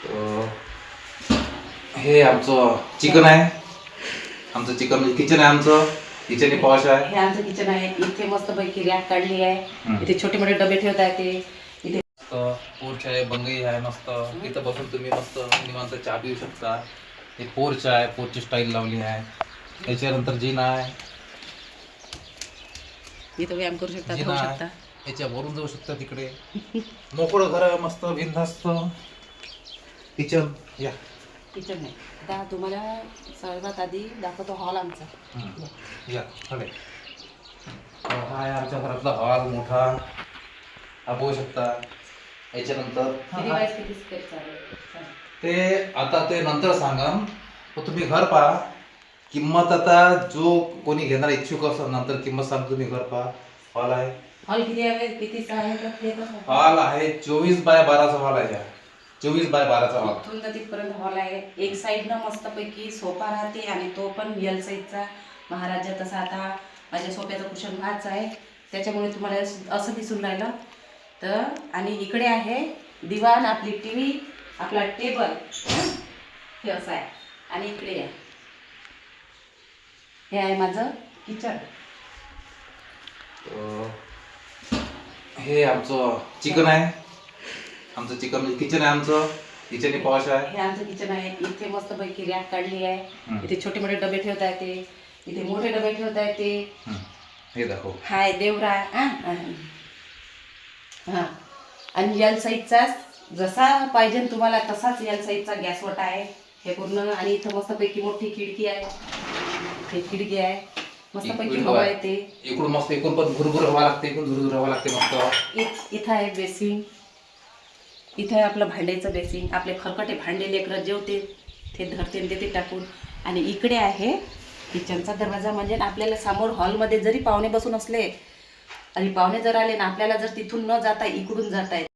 तर हे आमचं चिकन आहे. आमचं चिकन किचन आहे. आमचं किचन पॉश आहे. हे आमचं किचन आहे. इथे मस्त पैकी रॅक काढली आहे. इथे छोटे मोठे डबे ठेवता येते. इथे पोर्च आहे, बंगई आहे मस्त. इथं बसून तुम्ही मस्त निवांत चहा पिऊ शकता. हे पोर्च आहे, पोर्चची स्टाईल लावली आहे. त्याच्यानंतर जिना आहे. इथं व्यायाम करू शकता, जिना खाऊ आहे. शकता. याच्या वरून जाऊ शकता तिकडे. मोकळं घर आहे मस्त बिनधास्त. किचन या किचन नाही. आता तुम्हाला सर्वात आधी दाखवतो हॉल आमचा. या खरे हा आहे आमच्या घरातला हॉल मोठा. हा बघू शकता. याच्यानंतर किती वाईस किती स्पेस चालेल ते आता ते नंतर सांगा. पण तुम्ही घर पहा. किंमत आता जो कोणी घेणार इच्छुक असेल नंतर किंमत सांग. तुम्ही घर पहा. हॉल आहे. हॉल किती आहे? किती आहे? हॉल आहे 24x12 हॉल आहे. 24x12 hall. इथून तर तिथपर्यंत हॉल आहे. एक साईडनं मस्त पैकी सोफा राहते आणि तो पण एल साईजचा. महाराजा तसा आता माझ्या सोफ्याचं कुशन भाच आहे, त्याच्यामुळे तुम्हाला असं दिसून राहिलं. तर आणि इकडे आहे दिवाण, आपली टीव्ही, आपला टेबल हे असं आहे. आणि इकडे आहे, हे आहे माझं किचन. हे आमचं चिकन आहे. आमचं चिकन किचन आहे. आमचं किचन पॉश आहे. हे आमचं किचन आहे. इथे मस्त पैकी रॅक काढली आहे. इथे छोटे मोठे डबे ठेवता येते. इथे मोठे डबे ठेवता येते. हे दाखव. हाय देवरा. हा आणि एल साईजचा जसा पाहिजे तुम्हाला तसाच एल साईजचा गॅसवटा आहे हे पूर्ण. आणि इथं मस्त पैकी मोठी खिडकी आहे. हे खिडकी आहे. मस्त पैकी हवा येते. इकडून मस्त इकडून पण भुरभुर हवा लागते. इकडून झुरझुर हवा लागते मस्त. इथं आहे बेसिंग. इथं आहे आपलं भांड्याचं बेसिंग. आपले खरकटे भांडे लेकरं जेवते ते धरते ते टाकून. आणि इकडे आहे किचनचा दरवाजा. म्हणजे आपल्याला समोर हॉलमध्ये जरी पाहुणे बसून असले आणि पाहुणे जर आले ना, आपल्याला जर तिथून न जाता इकडून जाता येत.